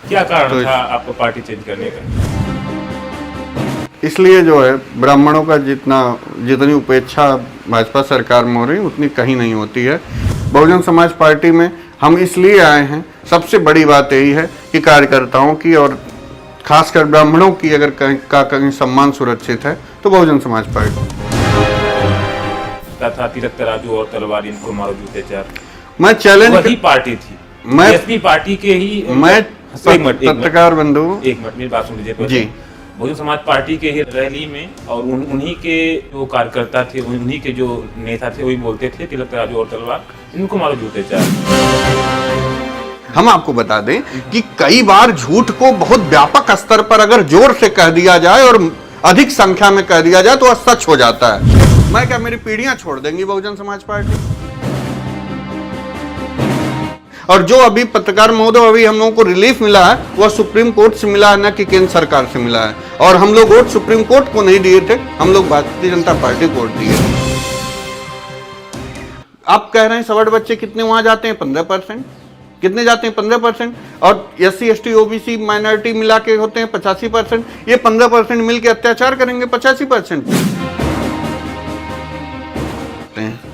क्या कारण था आपको पार्टी चेंज करने का? इसलिए जो है ब्राह्मणों का जितनी उपेक्षा भाजपा सरकार में हो रही उतनी कहीं नहीं होती है। बहुजन समाज पार्टी में हम इसलिए आए हैं, सबसे बड़ी बात यही है कि कार्यकर्ताओं की और खासकर ब्राह्मणों की अगर कहीं सम्मान सुरक्षित है तो बहुजन समाज पार्टी। था तिलक तराजू और तलवार, इनको मारो जूते चार। मैं चैलेंज वही पार्टी थी, मैं बीएसपी पार्टी के ही। मैं पत्रकार बंधु, एक मिनट मेरी बात सुन लीजिए जी। बहुजन समाज पार्टी के ही रैली में और उन्हीं के जो कार्यकर्ता थे, उन्हीं के जो नेता थे, वही बोलते थे तिलक तराजू और तलवार, इनको मारो जूते चार। हम आपको बता दें कि कई बार झूठ को बहुत व्यापक स्तर पर अगर जोर से कह दिया जाए और अधिक संख्या में कह दिया जाए तो वह सच हो जाता है। मैं क्या, मेरी पीढ़ियां छोड़ देंगी बहुजन समाज पार्टी? और जो अभी पत्रकार महोदय अभी हम लोगों को रिलीफ मिला है वह सुप्रीम कोर्ट से मिला है, न कि केंद्र सरकार से मिला है। और हम लोग वोट सुप्रीम कोर्ट को नहीं दिए थे, हम लोग भारतीय जनता पार्टी को वोट दिए। आप कह रहे हैं सवर्ण बच्चे कितने वहां जाते हैं? 15%। कितने जाते हैं? 15%। और SC ST OBC माइनॉरिटी मिला के होते हैं 85%। ये 15% मिल के अत्याचार करेंगे 85%।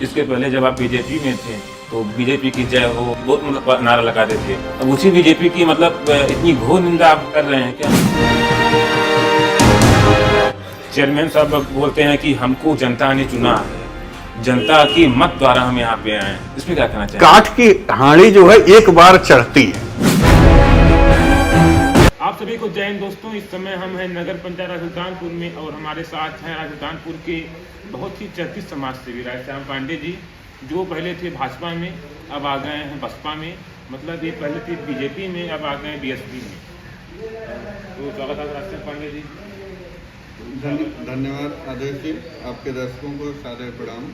इसके पहले जब आप बीजेपी में थे तो बीजेपी की जय हो बहुत मतलब नारा लगाते थे। अब उसी बीजेपी की मतलब इतनी घोर निंदा आप कर रहे हैं क्या? चेयरमैन साहब बोलते हैं कि हमको जनता ने चुना है, जनता की मत द्वारा हम यहाँ पे आए हैं। इसमें क्या कहना चाहिए? काठ की हांडी जो है एक बार चढ़ती है। आप सभी को जय हिंद दोस्तों। इस समय हम हैं नगर पंचायत राजस्थानपुर में और हमारे साथ हैं राजस्थानपुर के बहुत ही चर्चित समाज सेवी राजश्याम पांडे जी, जो पहले थे भाजपा में, अब आ गए हैं बसपा में। मतलब ये पहले थे बीजेपी में, अब आ गए हैं बीएसपी में। तो स्वागत है राजश्याम पांडे जी। धन्यवाद आदेश जी, आपके दर्शकों को सादर प्रणाम।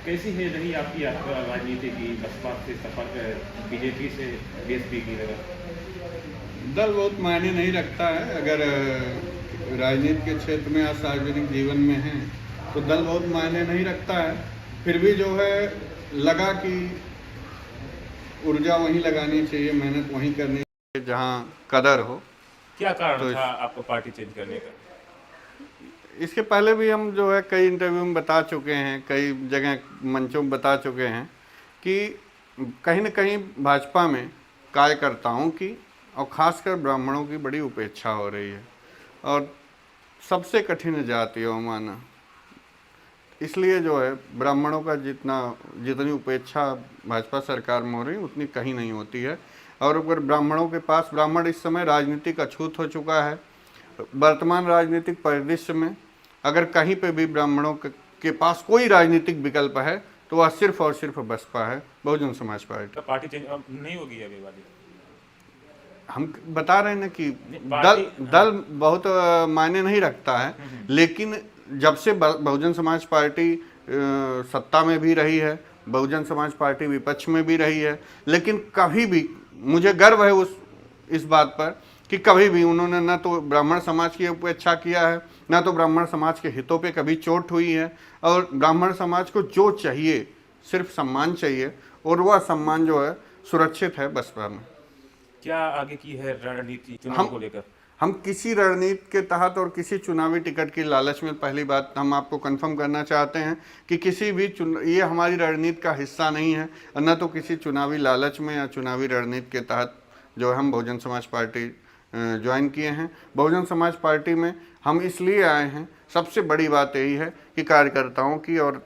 कैसी है रही आपकी यात्रा राजनीति की, बसपा से सफर, बीजेपी से बीएसपी की तरफ? दल बहुत मायने नहीं रखता है। अगर राजनीति के क्षेत्र में या सार्वजनिक जीवन में है तो दल बहुत मायने नहीं रखता है। फिर भी जो है लगा कि ऊर्जा वहीं लगानी चाहिए, मेहनत वहीं करनी चाहिए जहाँ कदर हो। क्या कारण था आपको पार्टी चेंज करने का? इसके पहले भी हम जो है कई इंटरव्यू में बता चुके हैं, कई जगह मंचों में बता चुके हैं कि कहीं न कहीं भाजपा में कार्यकर्ताओं की और ख़ासकर ब्राह्मणों की बड़ी उपेक्षा हो रही है और सबसे कठिन जाति है माना। इसलिए जो है ब्राह्मणों का जितनी उपेक्षा भाजपा सरकार में हो रही उतनी कहीं नहीं होती है। और अगर ब्राह्मणों के पास, ब्राह्मण इस समय राजनीतिक अछूत हो चुका है। वर्तमान राजनीतिक परिदृश्य में अगर कहीं पे भी ब्राह्मणों के पास कोई राजनीतिक विकल्प है तो वह सिर्फ और सिर्फ बसपा है, बहुजन समाज पार्टी। तो पार्टी चेंज नहीं होगी अभी वाली? हम बता रहे हैं ना कि दल बहुत मायने नहीं रखता है, लेकिन जब से बहुजन समाज पार्टी सत्ता में भी रही है, बहुजन समाज पार्टी विपक्ष में भी रही है, लेकिन कभी भी मुझे गर्व है इस बात पर कि कभी भी उन्होंने न तो ब्राह्मण समाज की उपेक्षा किया है, न तो ब्राह्मण समाज के हितों पे कभी चोट हुई है। और ब्राह्मण समाज को जो चाहिए, सिर्फ सम्मान चाहिए, और वह सम्मान जो है सुरक्षित है बसपा में। क्या आगे की है रणनीति चुनाव को लेकर? हम किसी रणनीति के तहत और किसी चुनावी टिकट की लालच में, पहली बात हम आपको कंफर्म करना चाहते हैं कि किसी भी ये हमारी रणनीति का हिस्सा नहीं है, न तो किसी चुनावी लालच में या चुनावी रणनीति के तहत जो हम बहुजन समाज पार्टी ज्वाइन किए हैं। बहुजन समाज पार्टी में हम इसलिए आए हैं, सबसे बड़ी बात यही है कि कार्यकर्ताओं की और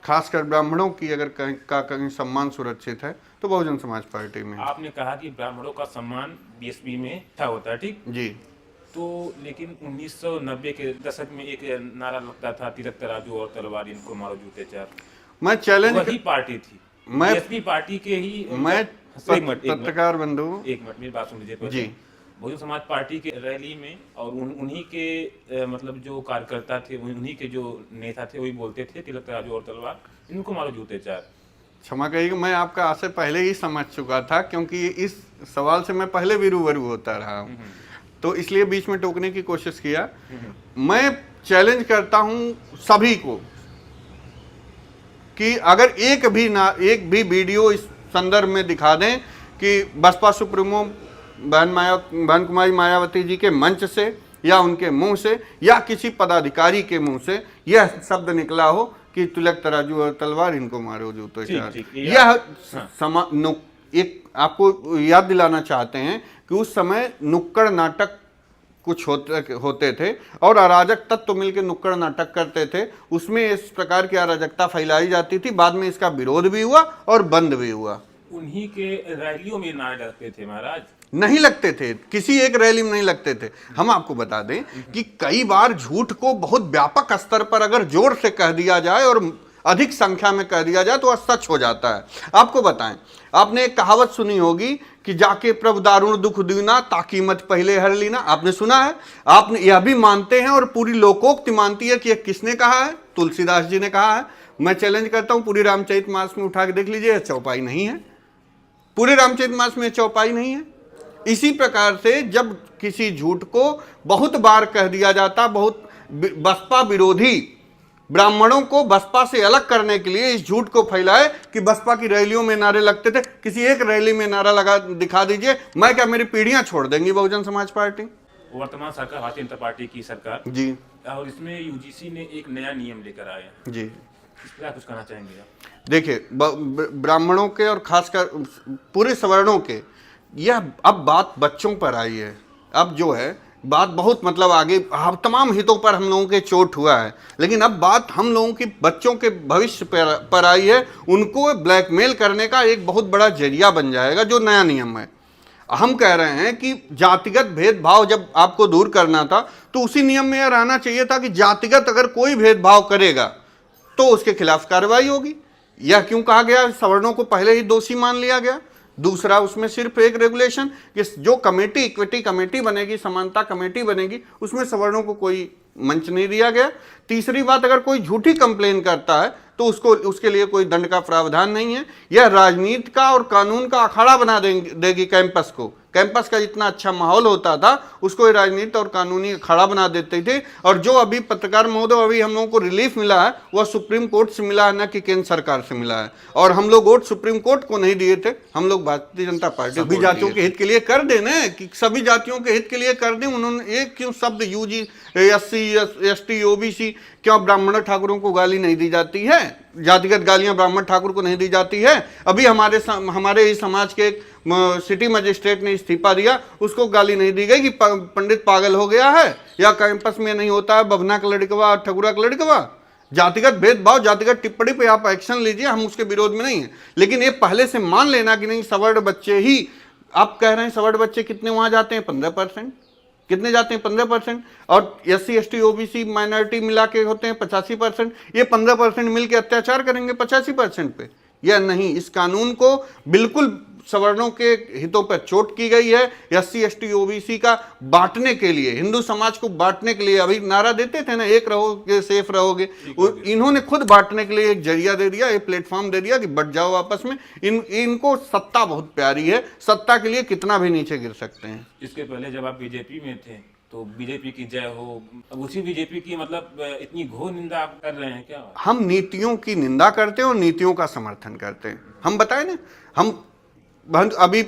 खासकर ब्राह्मणों की अगर कहीं सम्मान सुरक्षित है तो बहुजन समाज पार्टी में। आपने कहा कि ब्राह्मणों का सम्मान बीएसपी में अच्छा होता है, ठीक जी। तो लेकिन 1990 के दशक में एक नारा लगता था, तिलक तराजू और तलवार, इनको मारो जूते चार। मैं चैलेंज, वही पार्टी थी, बीएसपी पार्टी के ही। मैं पत्रकार बंधु, एक मिनट मेरी बात सुन लीजिए जी। बहुजन समाज पार्टी के रैली में और उन्हीं के मतलब जो कार्यकर्ता थे, उन्हीं के जो नेता थे, वही बोलते थे तिलक तराजू और तलवार, इनको मारो जूते चार। क्षमा करिएगा, मैं आपका आशय पहले ही समझ चुका था क्योंकि इस सवाल से मैं पहले भी रूबरू होता रहा हूँ, तो इसलिए बीच में टोकने की कोशिश किया। मैं चैलेंज करता हूँ सभी को कि अगर एक भी वीडियो इस संदर्भ में दिखा दें कि बसपा सुप्रीमो बहन कुमारी मायावती जी के मंच से या उनके मुंह से या किसी पदाधिकारी के मुंह से यह शब्द निकला हो कि तिलक तराजू और तलवार, इनको मारो जूतों चार। यह एक आपको याद दिलाना चाहते हैं कि उस समय नुक्कड़ नाटक कुछ होते थे और अराजक तत्व मिलकर नुक्कड़ नाटक करते थे, उसमें इस प्रकार की अराजकता फैलाई जाती थी। बाद में इसका विरोध भी हुआ और बंद भी हुआ। उन्हीं के रैलियों में नारे लगते थे महाराज? नहीं लगते थे, किसी एक रैली में नहीं लगते थे। हम आपको बता दें कि कई बार झूठ को बहुत व्यापक स्तर पर अगर जोर से कह दिया जाए और अधिक संख्या में कह दिया जाए तो वह सच हो जाता है। आपको बताएं, आपने एक कहावत सुनी होगी कि जाके प्रभु दारुण दुख दीना ताकि मत पहले हर लीना। आपने सुना है, आपने यह भी मानते हैं और पूरी लोकोक्ति मानती है कि यह किसने कहा है? तुलसीदास जी ने कहा है। मैं चैलेंज करता हूं, पूरी रामचरितमानस में उठा के देख लीजिए, चौपाई नहीं है। पूरे रामचरितमानस में चौपाई नहीं है। इसी प्रकार से जब किसी झूठ को बहुत बार कह दिया जाता, बहुत बसपा विरोधी ब्राह्मणों को बसपा से अलग करने के लिए इस झूठ को फैलाए कि बसपा की रैलियों में नारे लगते थे। किसी एक रैली में नारा लगा दिखा दीजिए, मैं क्या मेरी पीढ़ियां छोड़ देंगी बहुजन समाज पार्टी? वर्तमान सरकार भारतीय जनता पार्टी की सरकार जी, और इसमें यूजीसी ने एक नया नियम लेकर आए हैं जी, इस पर कुछ कहना चाहेंगे आप? देखिए, ब्राह्मणों के और खासकर पूरे सवर्णों के, यह अब बात बच्चों पर आई है। अब जो है बात बहुत मतलब आगे तमाम हितों पर हम लोगों के चोट हुआ है, लेकिन अब बात हम लोगों की बच्चों के भविष्य पर आई है। उनको ब्लैकमेल करने का एक बहुत बड़ा जरिया बन जाएगा जो नया नियम है। हम कह रहे हैं कि जातिगत भेदभाव जब आपको दूर करना था तो उसी नियम में यह रहना चाहिए था कि जातिगत अगर कोई भेदभाव करेगा तो उसके खिलाफ कार्रवाई होगी। यह क्यों कहा गया? सवर्णों को पहले ही दोषी मान लिया गया। दूसरा, उसमें सिर्फ एक रेगुलेशन कि जो कमेटी, इक्विटी कमेटी बनेगी, समानता कमेटी बनेगी, उसमें सवर्णों को कोई मंच नहीं दिया गया। तीसरी बात, अगर कोई झूठी कंप्लेन करता है तो उसके लिए कोई दंड का प्रावधान नहीं है। यह राजनीति का और कानून का अखाड़ा बना देगी कैंपस को। कैंपस का जितना अच्छा माहौल होता था उसको राजनीति और कानूनी अखाड़ा बना देते थे। और जो अभी पत्रकार महोदय, अभी हम लोगों को रिलीफ मिला है वह सुप्रीम कोर्ट से मिला है, न कि केंद्र सरकार से मिला है। और हम लोग वोट सुप्रीम कोर्ट को नहीं दिए थे, हम लोग भारतीय जनता पार्टी सभी जातियों के हित के लिए कर देना कि सभी जातियों के हित के लिए कर दें। उन्होंने एक क्यों शब्द यूजी SC ST OBC, क्यों ब्राह्मण ठाकुरों को गाली नहीं दी जाती है? जातिगत गालियां ब्राह्मण ठाकुर को नहीं दी जाती है। अभी हमारे ही समाज के एक सिटी मजिस्ट्रेट ने इस्तीफा दिया, उसको गाली नहीं दी गई कि पंडित पागल हो गया है या कैंपस में नहीं होता है बभना का लड़कवा ठकुरा का लड़कवा। जातिगत भेदभाव, जातिगत टिप्पणी पे आप एक्शन लीजिए, हम उसके विरोध में नहीं है, लेकिन ये पहले से मान लेना कि नहीं सवर्ण बच्चे ही, आप कह रहे हैं सवर्ण बच्चे कितने वहां जाते हैं? 15%। कितने जाते हैं? 15%। और SC ST OBC माइनॉरिटी मिला के होते हैं 85%। ये 15% मिलकर अत्याचार करेंगे 85% पे? या नहीं, इस कानून को बिल्कुल सवर्णों के हितों पर चोट की गई है। SC ST OBC का बांटने के लिए, हिंदू समाज को बांटने के लिए, अभी नारा देते थे ना, एक रहोगे सेफ रहोगे, इन्होंने खुद बांटने के लिए एक जरिया दे दिया, एक प्लेटफॉर्म दे दिया कि बट जाओ आपस में। इनको सत्ता बहुत प्यारी है, सत्ता के लिए कितना भी नीचे गिर सकते हैं। इसके पहले जब आप बीजेपी में थे तो बीजेपी की जय हो, अब उसी बीजेपी की मतलब इतनी घोर निंदा आप कर रहे हैं क्या? हम नीतियों की निंदा करते हैं और नीतियों का समर्थन करते हैं। हम बताए ना, हम अभी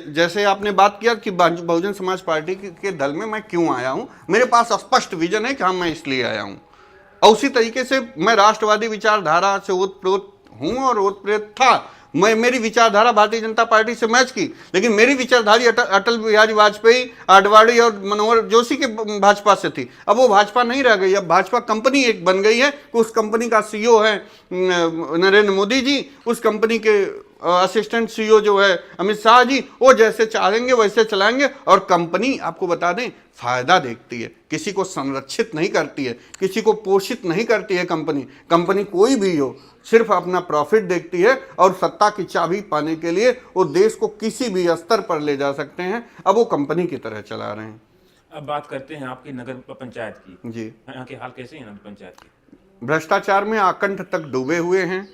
जैसे आपने बात किया कि बहुजन समाज पार्टी के दल में मैं क्यों आया हूं, मेरे पास स्पष्ट विजन है कि हाँ मैं इसलिए आया हूं। और उसी तरीके से मैं राष्ट्रवादी विचारधारा से ओतप्रोत हूं और ओतप्रोत था। मेरी विचारधारा भारतीय जनता पार्टी से मैच की, लेकिन मेरी विचारधारा अटल बिहारी वाजपेयी, आडवाणी और मनोहर जोशी के भाजपा से थी। अब वो भाजपा नहीं रह गई, अब भाजपा कंपनी एक बन गई है। उस कंपनी का CEO है नरेंद्र मोदी जी, उस कंपनी के असिस्टेंट CEO जो है अमित शाह जी, वो जैसे चाहेंगे वैसे चलाएंगे। और कंपनी, आपको बता दें, फायदा देखती है, किसी को संरक्षित नहीं करती है, किसी को पोषित नहीं करती है। कंपनी कोई भी हो, सिर्फ अपना प्रॉफिट देखती है और सत्ता की चाबी पाने के लिए वो देश को किसी भी स्तर पर ले जा सकते हैं। अब वो कंपनी की तरह चला रहे हैं। अब बात करते हैं आपकी नगर पंचायत की। जी, यहाँ के हाल कैसे हैं नगर पंचायत के? भ्रष्टाचार में आकंठ तक डूबे हुए हैं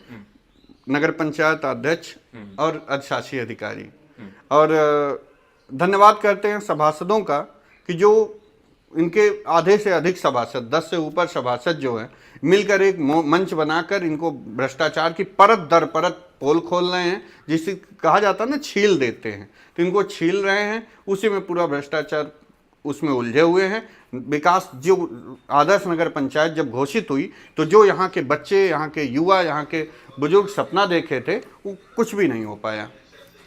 नगर पंचायत अध्यक्ष और अधिशासी अधिकारी। और धन्यवाद करते हैं सभासदों का कि जो इनके आधे से अधिक सभासद, 10 से ऊपर सभासद जो है मिलकर एक मंच बनाकर इनको भ्रष्टाचार की परत दर परत पोल खोल रहे हैं, जिसे कहा जाता है ना छील देते हैं, तो इनको छील रहे हैं। उसी में पूरा भ्रष्टाचार उसमें उलझे हुए हैं। विकास जो आदर्श नगर पंचायत जब घोषित हुई तो जो यहाँ के बच्चे, यहाँ के युवा, यहाँ के बुजुर्ग सपना देखे थे वो कुछ भी नहीं हो पाया।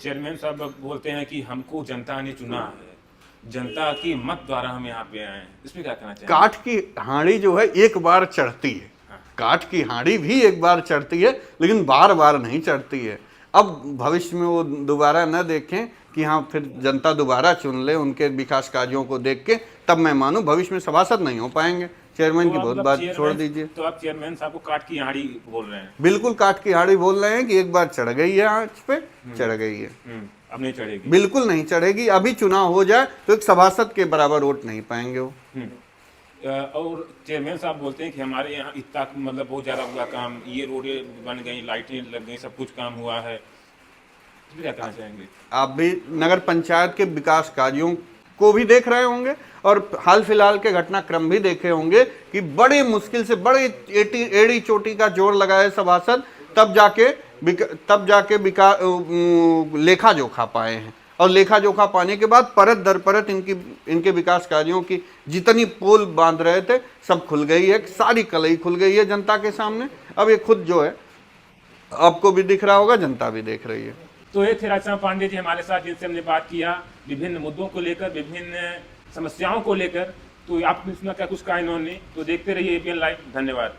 चेयरमैन साहब बोलते हैं कि हमको जनता ने चुना है, जनता की मत द्वारा हम यहाँ पे आए हैं, इसमें क्या कहना चाहिए? काठ की हांडी जो है एक बार चढ़ती है, काठ की हांडी भी एक बार चढ़ती है, लेकिन बार बार नहीं चढ़ती है। अब भविष्य में वो दोबारा न देखें कि हाँ फिर जनता दोबारा चुन ले उनके विकास कार्यों को देख के, तब मैं मानूं भविष्य में सभासद नहीं हो पाएंगे। चेयरमैन की बहुत बात छोड़ दीजिए। तो आप चेयरमैन साहब को काठ की हांडी बोल रहे हैं? बिल्कुल काठ की हांडी बोल रहे हैं कि एक बार चढ़ गई है आंच पे, चढ़ गई है, अब नहीं चढ़ेगी, बिल्कुल नहीं चढ़ेगी। अभी चुनाव हो जाए तो एक सभासद के बराबर वोट नहीं पाएंगे वो। और चेयरमैन साहब बोलते हैं कि हमारे यहाँ इतना मतलब बहुत ज़्यादा हुआ काम, ये रोडें बन गई, लाइटें लग गई, सब कुछ काम हुआ है, इसमें क्या कहना चाहेंगे? आप भी नगर पंचायत के विकास कार्यों को भी देख रहे होंगे और हाल फिलहाल के घटनाक्रम भी देखे होंगे कि बड़े मुश्किल से, बड़े एड़ी चोटी का जोर लगाए सभासद, तब जाके लेखा जोखा पाए हैं। और लेखा जोखा पाने के बाद परत दर परत इनके विकास कार्यों की जितनी पोल बांध रहे थे सब खुल गई है, सारी कलई खुल गई है जनता के सामने। अब ये खुद जो है आपको भी दिख रहा होगा, जनता भी देख रही है। तो ये थे राजश्याम पांडे जी हमारे साथ, जिनसे हमने बात किया विभिन्न मुद्दों को लेकर, विभिन्न समस्याओं को लेकर। तो आपने सुना क्या कुछ कहा इन्होंने, तो देखते रहिए APN लाइव। धन्यवाद।